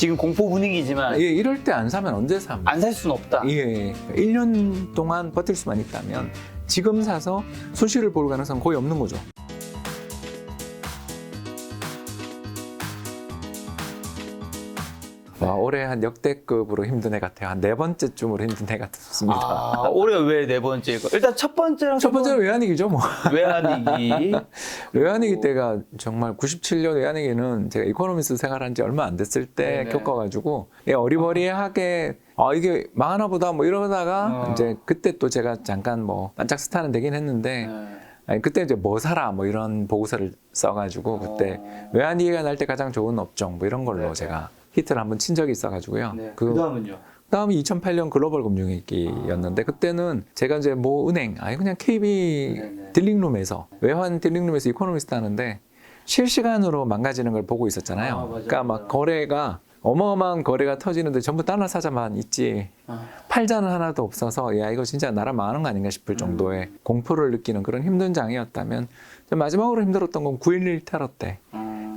지금 공포 분위기지만 예, 이럴 때 안 사면 언제 삽니까? 안 살 수는 없다. 예, 1년 동안 버틸 수만 있다면 지금 사서 손실을 볼 가능성은 거의 없는 거죠. 와, 올해 한 역대급으로 힘든 해 같아요. 한 네 번째쯤으로 힘든 해 같습니다. 아, 올해 왜 네 번째일까? 일단 첫 번째랑 첫 번째는 외환위기죠, 뭐. 외환위기. 외환위기 때가 정말 97년 외환위기는 제가 이코노미스 생활한 지 얼마 안 됐을 때 네네. 겪어가지고 예, 어리버리하게 이게 망하나 보다 뭐 이러다가 이제 그때 또 제가 잠깐 뭐 반짝 스타는 되긴 했는데 아니, 그때 이제 뭐 사라 뭐 이런 보고서를 써가지고 그때 외환위기가 날 때 가장 좋은 업종 뭐 이런 걸로 네네. 제가 히트를 한번 친 적이 있어가지고요. 네. 그다음은요? 그다음이 2008년 글로벌 금융위기였는데 그때는 제가 이제 뭐 은행 그냥 KB 네네. 딜링룸에서 외환 딜링룸에서 이코노미스트 하는데 실시간으로 망가지는 걸 보고 있었잖아요. 맞아요, 그러니까 막 맞아요. 거래가 어마어마한 거래가 터지는데 전부 달러 사자만 있지 팔자는 하나도 없어서 야 이거 진짜 나라 망하는 거 아닌가 싶을 정도의 공포를 느끼는 그런 힘든 장이었다면 마지막으로 힘들었던 건 9.11 테러 때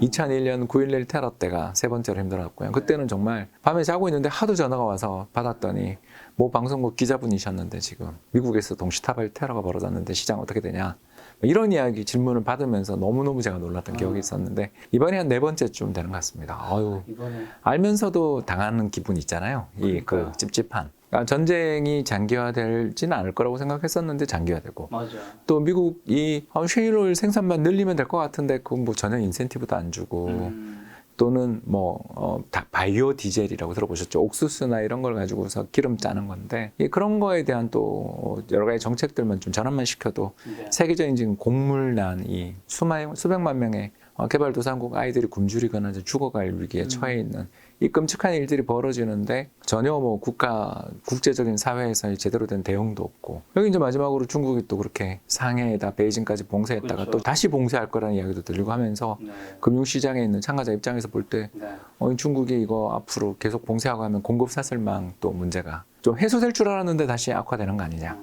2001년 9.11 테러 때가 세 번째로 힘들었고요. 그때는 정말 밤에 자고 있는데 하도 전화가 와서 받았더니 모 방송국 기자분이셨는데 지금 미국에서 동시다발 테러가 벌어졌는데 시장 어떻게 되냐 이런 이야기 질문을 받으면서 너무너무 제가 놀랐던 기억이 있었는데 이번에 한 네 번째쯤 되는 것 같습니다. 이번에 알면서도 당하는 기분 있잖아요. 이 그 찝찝한. 그러니까 전쟁이 장기화되지는 않을 거라고 생각했었는데 장기화되고 맞아. 또 미국이 셰일올 생산만 늘리면 될 것 같은데 그건 뭐 전혀 인센티브도 안 주고 또는 바이오 디젤이라고 들어보셨죠? 옥수수나 이런 걸 가지고서 기름 짜는 건데 그런 거에 대한 또 여러 가지 정책들만 좀 전환만 시켜도 네. 세계적인 지금 곡물난 이 수백만 명의 개발도상국 아이들이 굶주리거나 죽어갈 위기에 처해 있는 이 끔찍한 일들이 벌어지는데 전혀 뭐 국제적인 사회에서 제대로 된 대응도 없고 여기 이제 마지막으로 중국이 또 그렇게 상해에다 베이징까지 봉쇄했다가 그렇죠. 또 다시 봉쇄할 거라는 이야기도 들리고 하면서 네. 금융시장에 있는 참가자 입장에서 볼 때 네. 중국이 이거 앞으로 계속 봉쇄하고 하면 공급 사슬망 또 문제가 좀 해소될 줄 알았는데 다시 악화되는 거 아니냐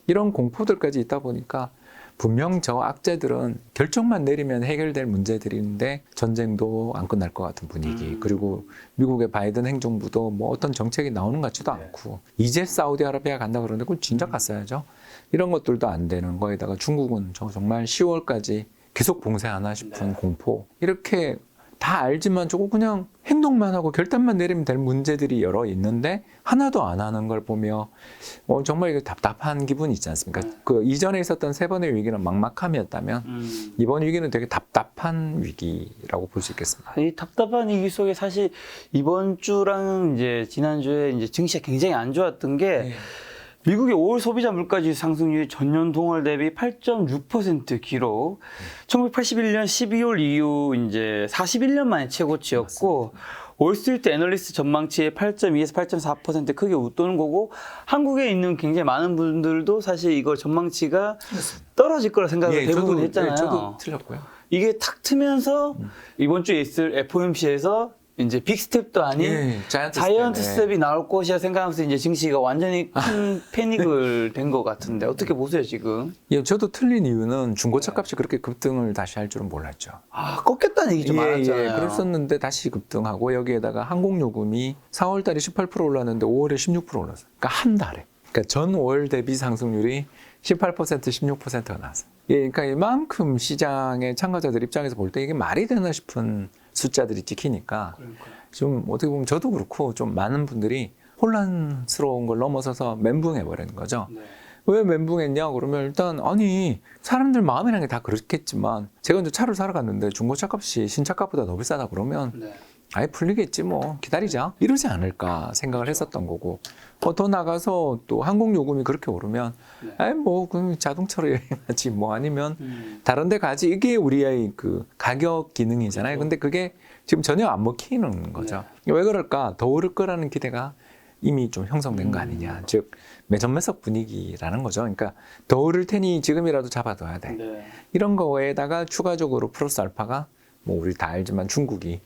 이런 공포들까지 있다 보니까 분명 저 악재들은 결정만 내리면 해결될 문제들인데 전쟁도 안 끝날 것 같은 분위기 그리고 미국의 바이든 행정부도 뭐 어떤 정책이 나오는 것 같지도 않고 이제 사우디아라비아 간다 그러는데 그건 진작 갔어야죠. 이런 것들도 안 되는 거에다가 중국은 정말 10월까지 계속 봉쇄하나 싶은 공포 이렇게 다 알지만 저거 그냥 행동만 하고 결단만 내리면 될 문제들이 여러 있는데 하나도 안 하는 걸 보며 정말 이게 답답한 기분이 있지 않습니까? 그 이전에 있었던 세 번의 위기는 막막함이었다면 이번 위기는 되게 답답한 위기라고 볼 수 있겠습니다. 이 답답한 위기 속에 사실 이번 주랑 이제 지난주에 이제 증시가 굉장히 안 좋았던 게 미국의 5월 소비자 물가지수 상승률이 전년 동월 대비 8.6% 기록. 1981년 12월 이후 이제 41년 만에 최고치였고 월스트리트 애널리스트 전망치의 8.2에서 8.4% 크게 웃도는 거고 한국에 있는 굉장히 많은 분들도 사실 이걸 전망치가 떨어질 거라 생각을 대부분 했잖아요. 저도 틀렸고요. 이게 탁 트면서 이번 주에 있을 FOMC에서 이제 빅스텝도 아닌 자이언트 스텝이 나올 것이야 생각하면서 이제 증시가 완전히 큰 패닉을 된 것 같은데 어떻게 보세요 지금? 저도 틀린 이유는 중고차 값이 그렇게 급등을 다시 할 줄은 몰랐죠. 꺾였다는 얘기 좀 많았잖아요. 그랬었는데 다시 급등하고 여기에다가 항공요금이 4월 달에 18% 올랐는데 5월에 16% 올랐어요. 그러니까 한 달에. 그러니까 전 5월 대비 상승률이 18%, 16%가 나왔어요. 그러니까 이만큼 시장의 참가자들 입장에서 볼 때 이게 말이 되나 싶은 숫자들이 찍히니까 좀 어떻게 보면 저도 그렇고 좀 많은 분들이 혼란스러운 걸 넘어서서 멘붕해 버리는 거죠. 왜 멘붕했냐 그러면 일단 아니 사람들 마음이라는 게 다 그렇겠지만 제가 이제 차를 사러 갔는데 중고차 값이 신차 값보다 더 비싸다 그러면 아예 풀리겠지 뭐 기다리자 이러지 않을까 생각을 했었던 거고 더 나가서 또 항공요금이 그렇게 오르면 아예 뭐 그럼 자동차로 여행하지 뭐 아니면 다른 데 가지 이게 우리의 그 가격 기능이잖아요. 근데 그게 지금 전혀 안 먹히는 거죠. 왜 그럴까? 더 오를 거라는 기대가 이미 좀 형성된 거 아니냐. 즉 매점매석 분위기라는 거죠. 그러니까 더 오를 테니 지금이라도 잡아둬야 돼. 이런 거에다가 추가적으로 플러스 알파가 뭐 우리 다 알지만 중국이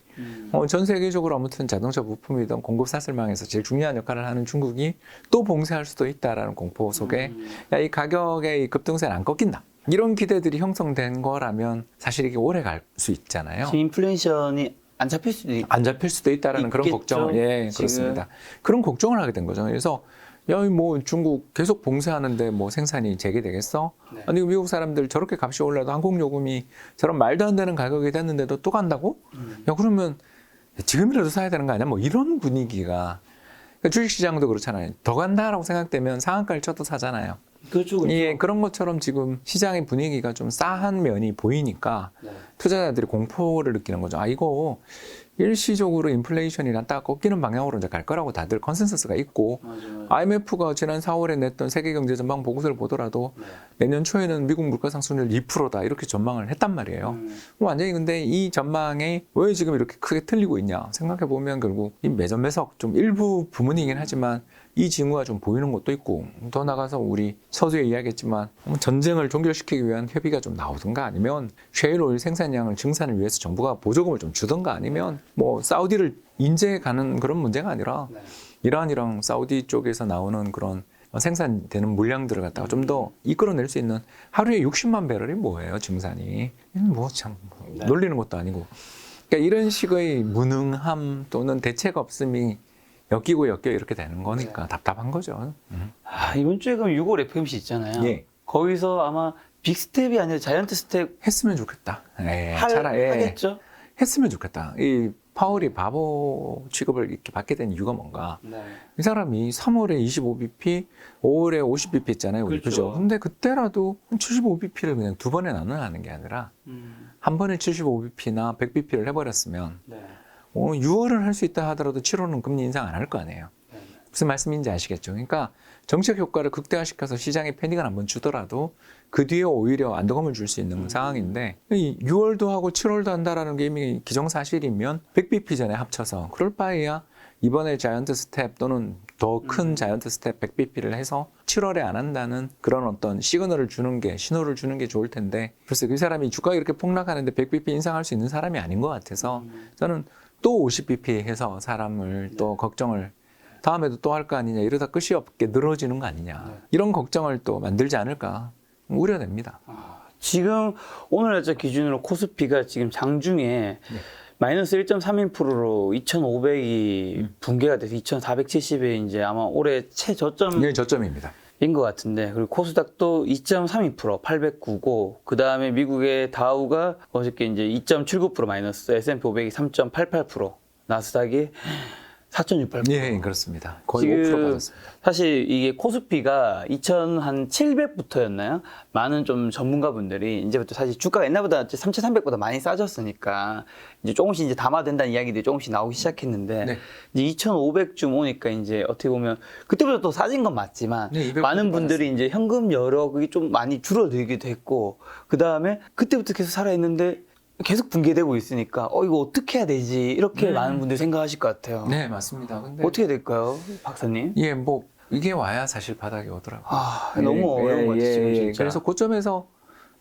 전 세계적으로 아무튼 자동차 부품이든 공급 사슬망에서 제일 중요한 역할을 하는 중국이 또 봉쇄할 수도 있다라는 공포 속에 야, 이 가격의 이 급등세는 안 꺾인다. 이런 기대들이 형성된 거라면 사실 이게 오래 갈 수 있잖아요. 지금 인플레이션이 안 잡힐 수도 안 잡힐 수도 있다라는 그런 있겠죠, 걱정, 예, 지금. 그렇습니다. 그런 걱정을 하게 된 거죠. 그래서 야, 뭐 중국 계속 봉쇄하는데 뭐 생산이 재개되겠어? 네. 아니 미국 사람들 저렇게 값이 올라도 항공 요금이 저런 말도 안 되는 가격이 됐는데도 또 간다고? 야, 그러면 지금이라도 사야 되는 거 아니야? 뭐 이런 분위기가. 그러니까 주식시장도 그렇잖아요. 더 간다라고 생각되면 상한가를 쳐도 사잖아요. 그렇죠, 그렇죠. 예, 그런 것처럼 지금 시장의 분위기가 좀 싸한 면이 보이니까 네. 투자자들이 공포를 느끼는 거죠. 아, 이거 일시적으로 인플레이션이 났다가 꺾이는 방향으로 이제 갈 거라고 다들 컨센서스가 있고, 맞아요. IMF가 지난 4월에 냈던 세계경제 전망 보고서를 보더라도 네. 내년 초에는 미국 물가 상승률 2%다 이렇게 전망을 했단 말이에요. 완전히 근데 이 전망이 왜 지금 이렇게 크게 틀리고 있냐 생각해 보면 결국 이 매점매석 좀 일부 부분이긴 하지만 이 징후가 좀 보이는 것도 있고, 더 나가서 우리 서두에 이야기했지만 전쟁을 종결시키기 위한 협의가 좀 나오든가 아니면 셰일 오일 생산량을 증산을 위해서 정부가 보조금을 좀 주든가 아니면 뭐 사우디를 인제해 가는 그런 문제가 아니라 네. 이란이랑 사우디 쪽에서 나오는 그런 생산되는 물량들을 갖다가 좀 더 이끌어낼 수 있는, 하루에 60만 배럴이 뭐예요, 증산이. 뭐 참 네. 놀리는 것도 아니고. 그러니까 이런 식의 무능함 또는 대책 없음이 엮이고 엮여 이렇게 되는 거니까 답답한 거죠. 아, 이번 주에 그럼 6월 FMC 있잖아요. 예. 거기서 아마 빅스텝이 아니라 자이언트 스텝 했으면 좋겠다. 예, 차라리 하겠죠? 했으면 좋겠다. 이 파월이 바보 취급을 이렇게 받게 된 이유가 뭔가. 네. 이 사람이 3월에 25bp, 5월에 50bp 했잖아요. 우리. 그렇죠. 그죠? 근데 그때라도 75bp를 그냥 두 번에 나눠하는 게 아니라 한 번에 75bp나 100bp를 해버렸으면 네. 6월은 할 수 있다 하더라도 7월은 금리 인상 안 할 거 아니에요. 네. 무슨 말씀인지 아시겠죠? 그러니까 정책 효과를 극대화시켜서 시장에 패닉을 한번 주더라도 그 뒤에 오히려 안도감을 줄 수 있는 상황인데, 이 6월도 하고 7월도 한다라는 게 이미 기정사실이면 100bp 전에 합쳐서 그럴 바에야 이번에 자이언트 스텝 또는 더 큰 자이언트 스텝 100bp를 해서 7월에 안 한다는 그런 어떤 시그널을 주는 게, 신호를 주는 게 좋을 텐데, 글쎄 그 사람이 주가가 이렇게 폭락하는데 100bp 인상할 수 있는 사람이 아닌 것 같아서 저는 또 50bp 해서 사람을 또 걱정을 다음에도 또 할 거 아니냐, 이러다 끝이 없게 늘어지는 거 아니냐, 이런 걱정을 또 만들지 않을까 우려됩니다. 지금 오늘 날짜 기준으로 코스피가 지금 장중에 마이너스 1.31%로 2,500이 붕괴가 돼서 2,470에 이제 아마 올해 최저점인 네, 저점입니다. 것 같은데, 그리고 코스닥도 2.32% 809고, 그 다음에 미국의 다우가 어저께 이제 2.79% 마이너스, S&P 500이 3.88%, 나스닥이 4.68%. 예, 그렇습니다. 거의 지금 5% 빠졌습니다. 사실 이게 코스피가 2,700부터였나요? 많은 좀 전문가분들이 이제부터 사실 주가가 옛날보다 3,300보다 많이 싸졌으니까 이제 조금씩 이제 담아된다는 이야기들이 조금씩 나오기 시작했는데, 네. 이제 2,500쯤 오니까 이제 어떻게 보면 그때보다 또 싸진 건 맞지만 네, 200 많은 분들이 이제 현금 여력이 좀 많이 줄어들기도 했고, 그 다음에 그때부터 계속 살아있는데 계속 붕괴되고 있으니까 이거 어떻게 해야 되지, 이렇게 많은 분들이 생각하실 것 같아요. 네, 맞습니다. 근데 어떻게 될까요, 박사님? 예, 뭐 이게 와야 사실 바닥이 오더라고요. 너무 어려운 것 같아요, 지금 진짜. 그래서 고점에서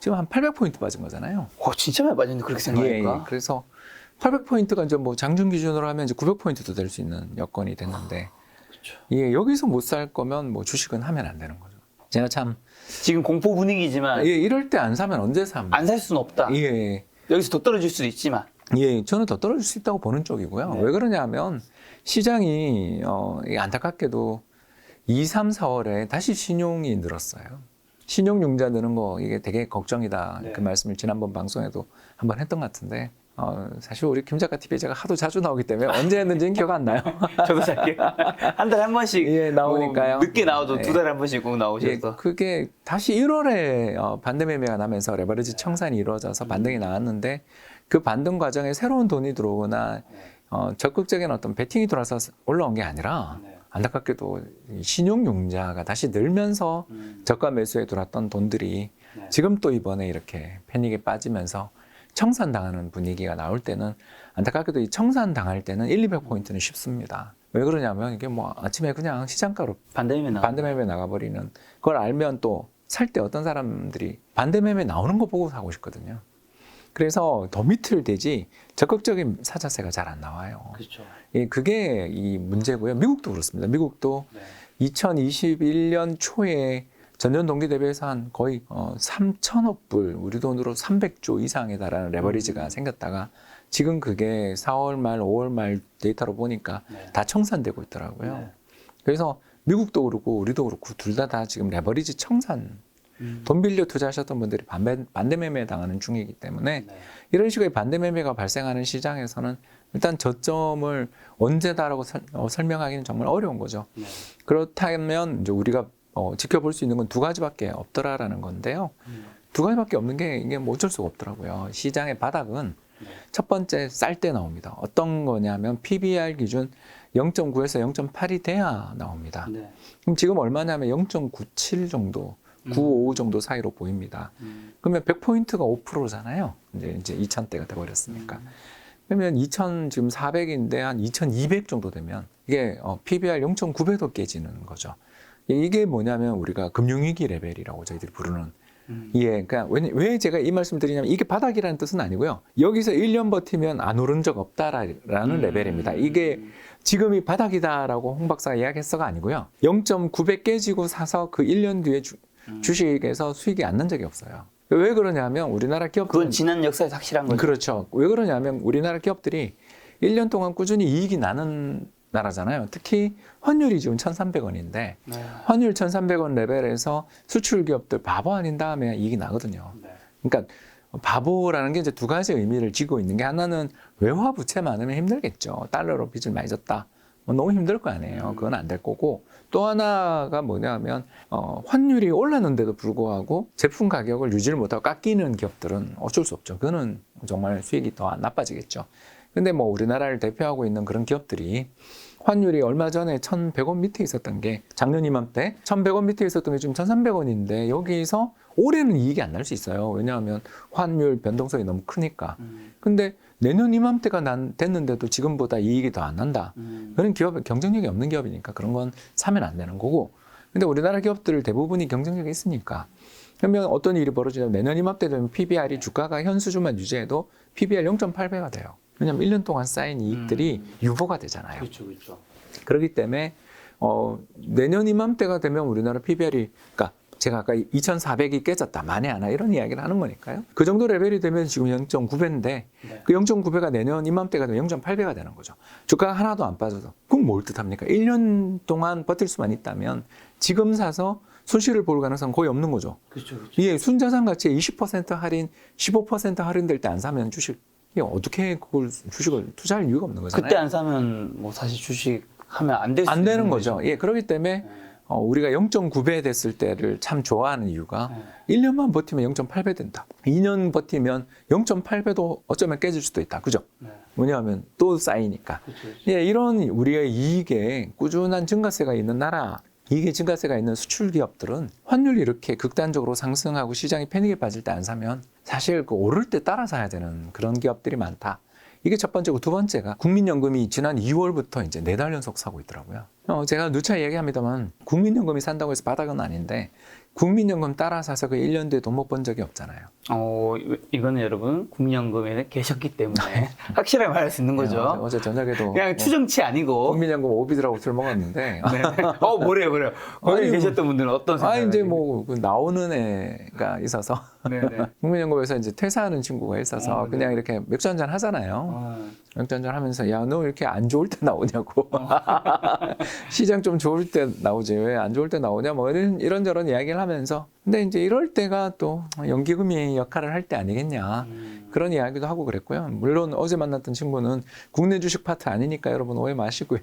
지금 한 800포인트 빠진 거잖아요. 진짜 많이 빠졌는데 그렇게 생각하니까. 그래서 800포인트가 이제 뭐 장중 기준으로 하면 이제 900포인트도 될 수 있는 여건이 됐는데, 그렇죠. 예, 여기서 못 살 거면 뭐 주식은 하면 안 되는 거죠. 제가 참 지금 공포 분위기지만 이럴 때 안 사면 언제 삽니까? 안 살 수는 없다. 예. 여기서 더 떨어질 수도 있지만. 예, 저는 더 떨어질 수 있다고 보는 쪽이고요. 네. 왜 그러냐면 시장이 이게 안타깝게도 2, 3, 4월에 다시 신용이 늘었어요. 신용융자 느는 거 이게 되게 걱정이다. 네. 그 말씀을 지난번 방송에도 한번 했던 것 같은데, 사실 우리 김 작가 TV에 제가 하도 자주 나오기 때문에 언제 했는지는 기억 안 나요. 저도 잘게요. 한 달에 한 번씩 예, 나오니까요. 뭐 늦게 나와도 네. 두 달에 한 번씩 꼭 예, 나오셔서. 그게 다시 1월에 반등 매매가 나면서 레버리지 청산이 이루어져서 반등이 나왔는데, 그 반등 과정에 새로운 돈이 들어오거나 적극적인 어떤 베팅이 들어와서 올라온 게 아니라 네. 안타깝게도 신용융자가 다시 늘면서 저가 매수에 들어왔던 돈들이 네. 지금 또 이번에 이렇게 패닉에 빠지면서 청산당하는 분위기가 나올 때는, 안타깝게도 이 청산당할 때는 1, 200포인트는 쉽습니다. 왜 그러냐면 이게 뭐 아침에 그냥 시장가로 반대매매 나가버리는 그걸 알면 또 살 때 어떤 사람들이 반대매매 나오는 거 보고 사고 싶거든요. 그래서 더 밑을 대지 적극적인 사자세가 잘 안 나와요. 그렇죠. 예, 그게 이 문제고요. 미국도 그렇습니다. 미국도 네. 2021년 초에 전년 동기 대비해서 한 거의 3천억 불, 우리 돈으로 300조 이상에 달하는 레버리지가 생겼다가 지금 그게 4월 말, 5월 말 데이터로 보니까 네. 다 청산되고 있더라고요. 네. 그래서 미국도 그렇고 우리도 그렇고 둘 다 지금 레버리지 청산, 돈 빌려 투자하셨던 분들이 반대 매매 당하는 중이기 때문에 네. 이런 식의 반대 매매가 발생하는 시장에서는 일단 저점을 언제다라고 설명하기는 정말 어려운 거죠. 네. 그렇다면 이제 우리가 지켜볼 수 있는 건 두 가지밖에 없더라라는 건데요. 두 가지밖에 없는 게 이게 뭐 어쩔 수가 없더라고요. 시장의 바닥은 네. 첫 번째 쌀 때 나옵니다. 어떤 거냐면 PBR 기준 0.9에서 0.8이 돼야 나옵니다. 네. 그럼 지금 얼마냐면 0.97 정도, 955 정도 사이로 보입니다. 그러면 100포인트가 5%잖아요. 이제 2000대가 돼버렸으니까. 그러면 2000 지금 400인데 한 2200 정도 되면 이게 PBR 0.9배도 깨지는 거죠. 이게 뭐냐면 우리가 금융위기 레벨이라고 저희들이 부르는 예, 그러니까 왜 제가 이 말씀 드리냐면 이게 바닥이라는 뜻은 아니고요. 여기서 1년 버티면 안 오른 적 없다라는 레벨입니다. 이게 지금이 바닥이다라고 홍 박사가 이야기했어가 아니고요. 0.9배 깨지고 사서 그 1년 뒤에 주식에서 수익이 안 난 적이 없어요. 왜 그러냐면 우리나라 기업들은 그건 지난 역사에서 확실한 거죠. 그렇죠. 왜 그러냐면 우리나라 기업들이 1년 동안 꾸준히 이익이 나는 나라잖아요. 특히 환율이 지금 1,300원인데 네. 환율 1,300원 레벨에서 수출 기업들 바보 아닌 다음에 이익이 나거든요. 네. 그러니까 바보라는 게 이제 두 가지 의미를 지고 있는 게 하나는 외화 부채 많으면 힘들겠죠. 달러로 빚을 많이 졌다. 너무 힘들 거 아니에요. 그건 안 될 거고 또 하나가 뭐냐면 환율이 올랐는데도 불구하고 제품 가격을 유지를 못하고 깎이는 기업들은 어쩔 수 없죠. 그거는 정말 수익이 더 나빠지겠죠. 근데 뭐 우리나라를 대표하고 있는 그런 기업들이 환율이 얼마 전에 1,100원 밑에 있었던 게 작년 이맘때 1,100원 밑에 있었던 게 지금 1,300원인데 여기서 올해는 이익이 안 날 수 있어요. 왜냐하면 환율 변동성이 너무 크니까. 근데 내년 이맘때가 됐는데도 지금보다 이익이 더 안 난다. 그런 기업 경쟁력이 없는 기업이니까 그런 건 사면 안 되는 거고. 근데 우리나라 기업들 대부분이 경쟁력이 있으니까. 그러면 어떤 일이 벌어지냐면 내년 이맘때 되면 PBR이 주가가 현 수준만 유지해도 PBR 0.8배가 돼요. 왜냐하면 1년 동안 쌓인 이익들이 유보가 되잖아요. 그렇죠, 그렇죠. 그렇기 때문에 내년 이맘때가 되면 우리나라 PBR이 그러니까 제가 아까 2,400이 깨졌다, 만에 하나 이런 이야기를 하는 거니까요. 그 정도 레벨이 되면 지금 0.9배인데 네. 그 0.9배가 내년 이맘때가 되면 0.8배가 되는 거죠. 주가가 하나도 안 빠져서. 그럼 뭘 뜻합니까? 1년 동안 버틸 수만 있다면 지금 사서 손실을 볼 가능성은 거의 없는 거죠. 그렇죠, 그렇죠. 이게 순자산 가치에 20% 할인, 15% 할인될 때 안 사면 주식 어떻게 그걸 주식을 투자할 이유가 없는 거잖아요. 그때 안 사면 뭐 사실 주식 하면 안 될 수 안 되는 있는 거죠. 예, 그렇기 때문에 우리가 0.9배 됐을 때를 참 좋아하는 이유가 1년만 버티면 0.8배 된다. 2년 버티면 0.8배도 어쩌면 깨질 수도 있다. 그죠? 네. 뭐냐면 또 쌓이니까. 그렇죠, 그렇죠. 예, 이런 우리의 이익에 꾸준한 증가세가 있는 나라, 이익의 증가세가 있는 수출 기업들은 환율이 이렇게 극단적으로 상승하고 시장이 패닉에 빠질 때 안 사면 사실 그 오를 때 따라 사야 되는 그런 기업들이 많다. 이게 첫 번째고 두 번째가 국민연금이 지난 2월부터 이제 4달 연속 사고 있더라고요. 제가 누차 얘기합니다만 국민연금이 산다고 해서 바닥은 아닌데 국민연금 따라 사서 그 1년 뒤에 돈 못 번 적이 없잖아요. 이거는 여러분 국민연금에 계셨기 때문에 확실하게 말할 수 있는 거죠. 어제 저녁에도 그냥 추정치 아니고. 국민연금 오비들하고 술 먹었는데 네. 뭐래요. 거기 계셨던 분들은 어떤 생각을? 이제 뭐 나오는 애가 있어서 네네. 국민연금에서 이제 퇴사하는 친구가 있어서 그냥 이렇게 맥주 한잔 하잖아요. 맥주 한잔 하면서 야, 너 이렇게 안 좋을 때 나오냐고. 시장 좀 좋을 때 나오지 왜 안 좋을 때 나오냐 뭐 이런저런 이야기를 하면서 근데 이제 이럴 때가 또 연기금이 역할을 할 때 아니겠냐 그런 이야기도 하고 그랬고요. 물론 어제 만났던 친구는 국내 주식 파트 아니니까 여러분 오해 마시고요.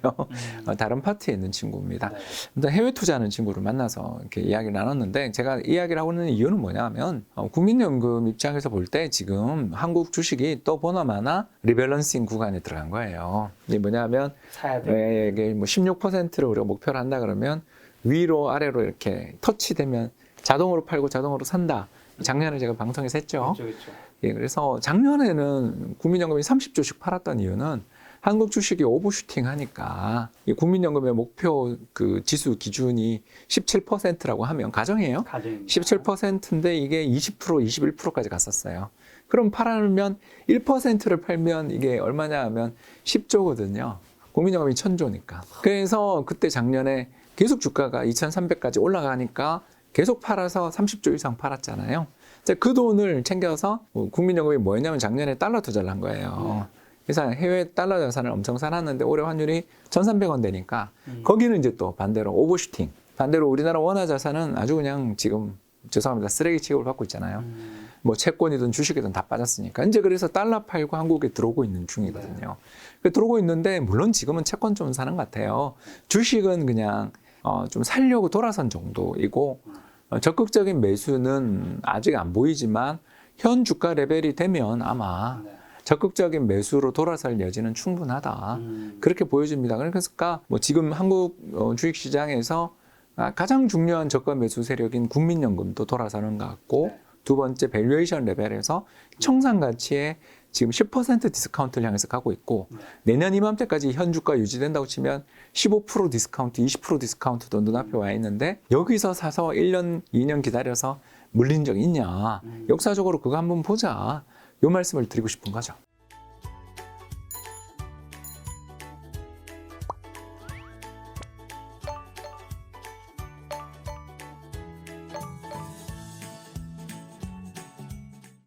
다른 파트에 있는 친구입니다. 일단 해외 투자하는 친구를 만나서 이렇게 이야기를 나눴는데 제가 이야기를 하고 있는 이유는 뭐냐면 국민연금 입장에서 볼 때 지금 한국 주식이 또 보나마나 리밸런싱 구간에 들어간 거예요. 이게 뭐냐면 사야 돼. 이게 뭐 16%를 우리가 목표를 한다 그러면 위로 아래로 이렇게 터치되면 자동으로 팔고 자동으로 산다. 작년에 제가 방송에서 했죠. 그렇죠, 그렇죠. 예, 그래서 작년에는 국민연금이 30조씩 팔았던 이유는 한국 주식이 오버슈팅 하니까 이 국민연금의 목표 그 지수 기준이 17%라고 하면 가정이에요. 17%인데 이게 20%, 21%까지 갔었어요. 그럼 팔면 1%를 팔면 이게 얼마냐 하면 10조거든요. 국민연금이 1,000조니까. 그래서 그때 작년에 계속 주가가 2,300까지 올라가니까 계속 팔아서 30조 이상 팔았잖아요. 그 돈을 챙겨서 국민연금이 뭐였냐면 작년에 달러 투자를 한 거예요. 그래서 해외 달러 자산을 엄청 사놨는데 올해 환율이 1,300원 되니까 거기는 이제 또 반대로 오버슈팅. 반대로 우리나라 원화 자산은 아주 그냥 지금 죄송합니다. 쓰레기 취급을 받고 있잖아요. 뭐 채권이든 주식이든 다 빠졌으니까. 이제 그래서 달러 팔고 한국에 들어오고 있는 중이거든요. 들어오고 있는데 물론 지금은 채권 좀 사는 것 같아요. 주식은 그냥 좀 살려고 돌아선 정도이고 적극적인 매수는 아직 안 보이지만 현 주가 레벨이 되면 아마 적극적인 매수로 돌아설 여지는 충분하다. 그렇게 보여집니다. 그러니까 뭐 지금 한국 주식시장에서 가장 중요한 저가 매수 세력인 국민연금도 돌아서는 것 같고 두 번째 밸류에이션 레벨에서 청산 가치에 지금 10% 디스카운트를 향해서 가고 있고 내년 이맘때까지 현 주가 유지된다고 치면 15% 디스카운트, 20% 디스카운트도 눈앞에 와 있는데 여기서 사서 1년, 2년 기다려서 물린 적 있냐. 역사적으로 그거 한번 보자. 이 말씀을 드리고 싶은 거죠.